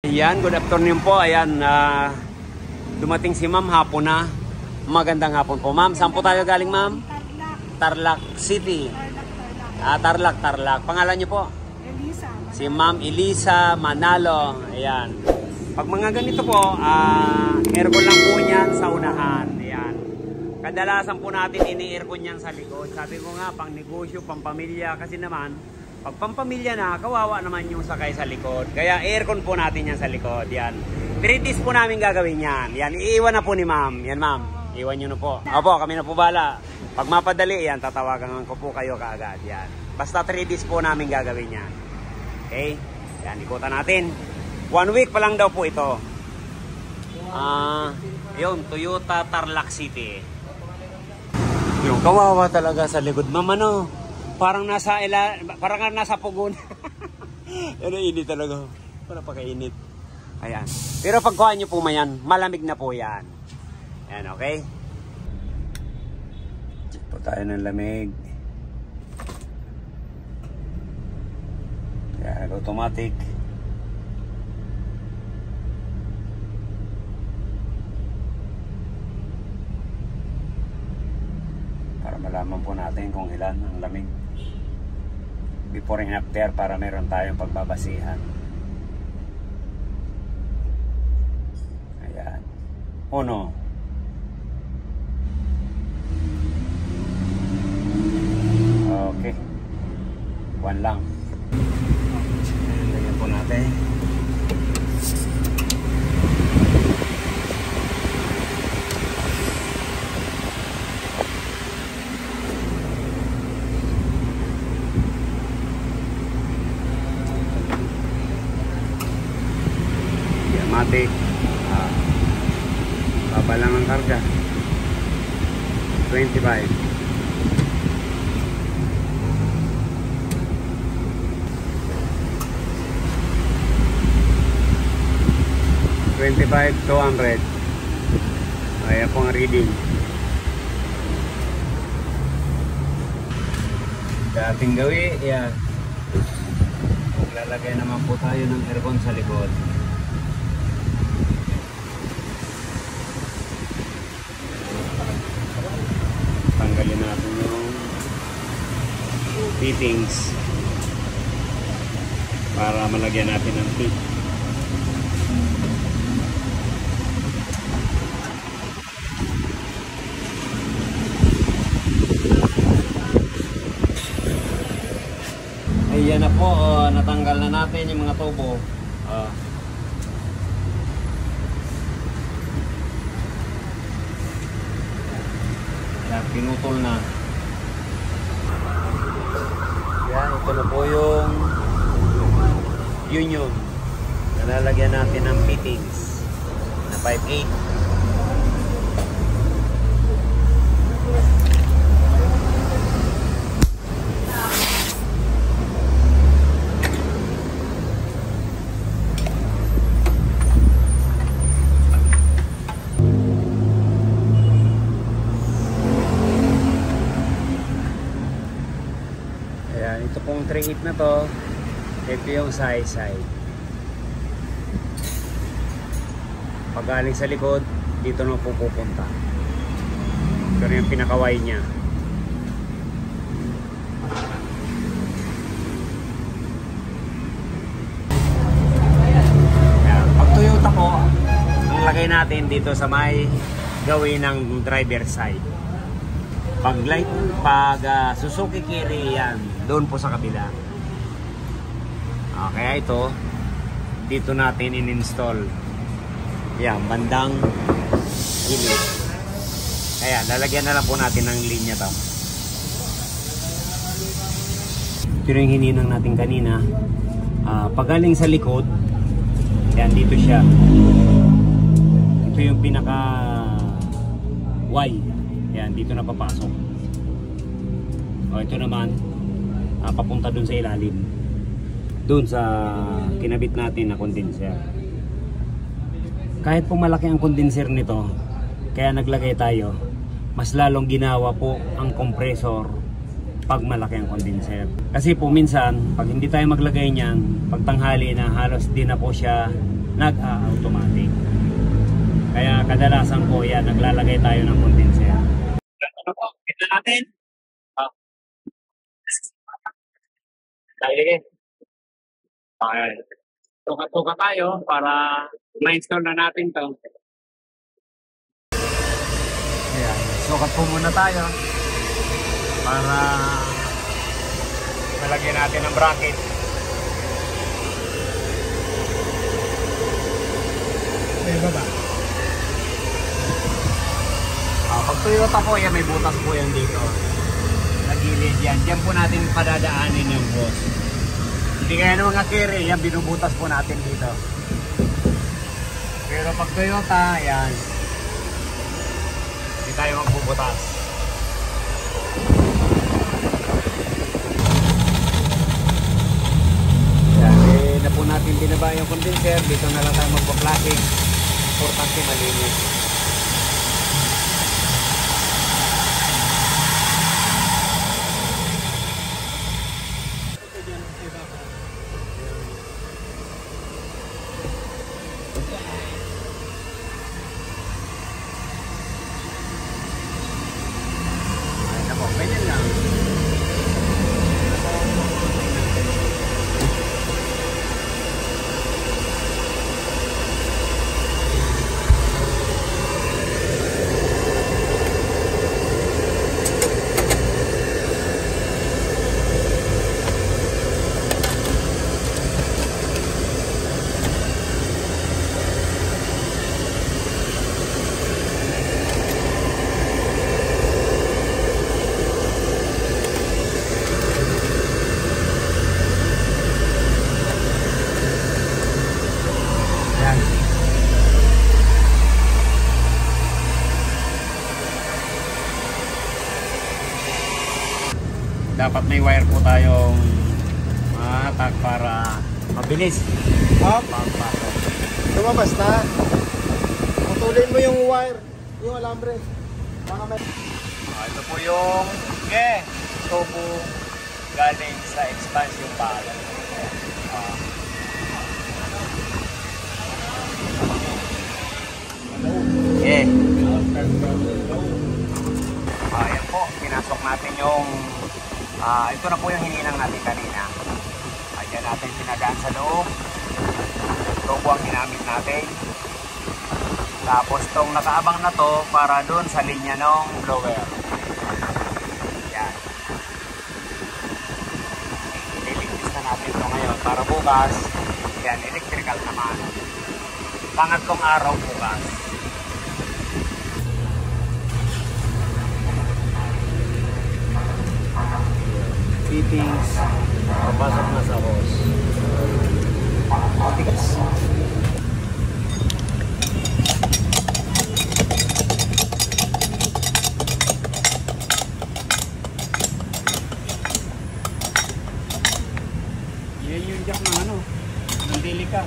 Ayan, good afternoon po. Ayan, dumating si ma'am, hapon na. Magandang hapon po. Ma'am, saan po tayo galing, ma'am? Tarlac City. Tarlac. Pangalan niyo po? Elisa. Si Ma'am Elisa Manalo. Ayan. Pag mga ganito po, aircon lang po niyan sa unahan. Ayan. Kadalasan po natin ini-aircon niyan sa likod. Sabi ko nga, pang negosyo, pang pamilya. Kasi naman, pag pampamilya na, kawawa naman yung sakay sa likod. Kaya aircon po natin yan sa likod. Yan. 3 days po namin gagawin yan. Yan. Iiwan na po ni ma'am. Yan, ma'am. Iwan nyo na po. Opo, kami na po bala. Pag mapadali, yan, tatawagan ko po kayo kaagad. Yan. Basta 3 days po namin gagawin yan. Okay? Yan, ikutan natin. 1 week pa lang daw po ito. Yun, Toyota Tarlac City. Yung kawawa talaga sa likod. Ma'am, ano? Parang nasa pugon. Ano, init talaga. Wala pa kainit. Ayan. Pero pagkuhan nyo po mayan, malamig na po yan. Ayan, okay? Check po tayo ng lamig. Ayan, automatic. Para malaman po natin kung ilan ang lamig. Before and after, para meron tayong pagbabasihan. Ayan. Uno. Okay. 1 lang. Lagyan po natin. Matic. Baba lang ang karga. 25. $25,200. Ayan po ang reading. Dating gawi, yan. Lalagay naman po tayo ng aircon sa likod. Tanggalin natin yung fittings para malagyan natin ng fit. Ayan na po, natanggal na natin yung mga tubo. Yan, pinutol na. Yan, ito na po yung union. Nalalagyan natin ng fittings na 5/8. Ito pong 3/8 na to, ito yung side. Pag galing sa likod, dito na po pupunta. Ito na yung pinakaway niya. Pag Toyota po, ang lagay natin dito sa may gawin ng driver side. Pag Suzuki Kiri, yan, doon po sa kabila. Kaya ito, dito natin in-install. Yan, bandang gilid. Kaya, lalagyan na lang po natin ng linya to. Ito yung hininang natin kanina. Pag galing sa likod, yan, dito siya. Ito yung pinaka Y. Yan, dito na papasok. Ito naman, papunta dun sa ilalim. Dun sa kinabit natin na condenser. Kahit po malaki ang condenser nito, kaya naglagay tayo, mas lalong ginawa po ang compressor pag malaki ang condenser. Kasi po minsan, pag hindi tayo maglagay niyan, pag tanghali na, halos di na po siya nag-automatic. Kaya kadalasan po yan, naglalagay tayo ng condenser. Ano po? Kita natin. Dahil okay. Tuka-tuka tayo para ma-install na natin to. Ayan. Sukat po muna tayo para nalagyan natin ng bracket. May baba. Pag Toyota po yan, may butas po yan dito. Nagilid yan. Diyan po natin padadaanin yung hose. Hindi kaya ng mga carry, yan binubutas po natin dito. Pero pag Toyota, yan. Hindi tayo magbubutas. Yan, na po natin binaba yung condenser. Dito na lang tayo magpa-flashing. Importante malinis. Ganyan lang. Dapat may wire po tayong matag para mabilis. Pagpasok. Lumabas na. Putulin mo yung wire, yung alambre. Ito po yung tubo galing sa expansion valve. Ayan po, pinasok natin yung ito na po yung hininang natin kanina. Ayan natin pinagaan sa loob. Ito po ang ginamit natin. Tapos itong nakaabang na to para doon sa linya ng blower. Yan. Ililigtis na natin ito ngayon para bukas. Yan, electrical naman. Pangatlong araw bukas. Fittings, papasok na sa hose. Matigas. Yan yung jack ng ano, ng delika.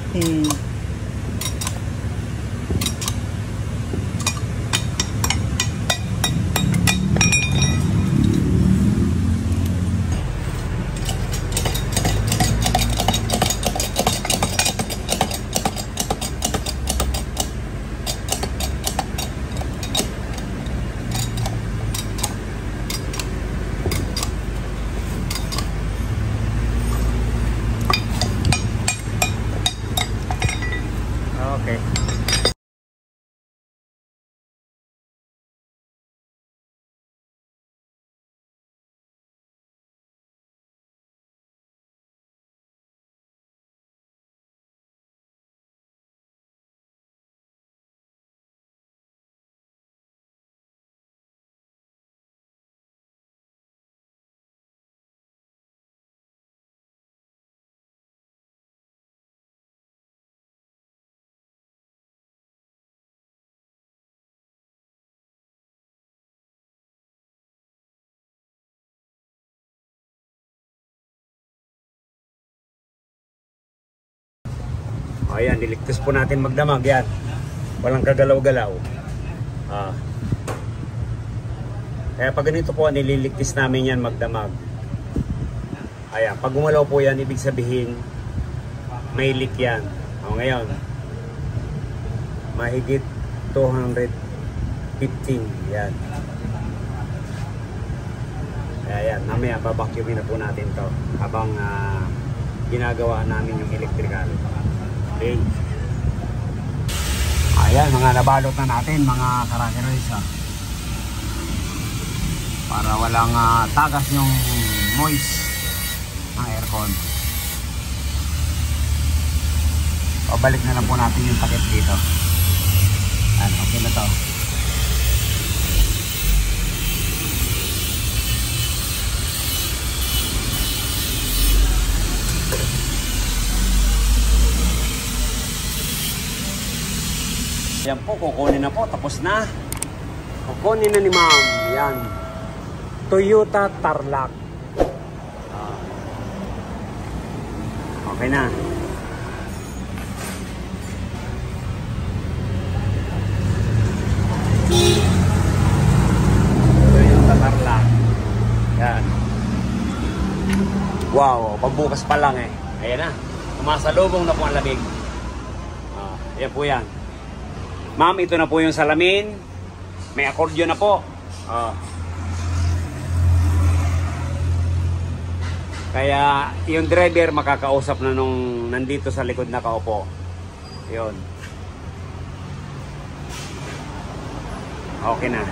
Okay. Ayan, niligtas po natin magdamag yan. Walang kagalaw-galaw. Kaya pag ganito po, nililigtas namin yan magdamag. Ayan, pag gumalaw po yan, ibig sabihin may leak yan. Ngayon, mahigit 215. Yan. Ayan, mamaya babacuumin na po natin to habang ginagawa namin yung electrical. Okay. Ayan, mga nabalot na natin mga karakeroys, para walang tagas yung moist ng aircon. Pabalik na lang po natin yung takip dito. Ayan, okay na to. Yan po, kukunin na po. Tapos na. Kukunin na ni ma'am. Yan. Toyota Tarlac. Okay na. Toyota Tarlac. Yan. Wow, pagbukas pa lang eh. Ayan na. Sumasalubong na po ang lamig. Ayan po yan. Ma'am, ito na po yung salamin. May accordion na po. Kaya yung driver makakausap na nung nandito sa likod na kaupo. Yun. Okay na.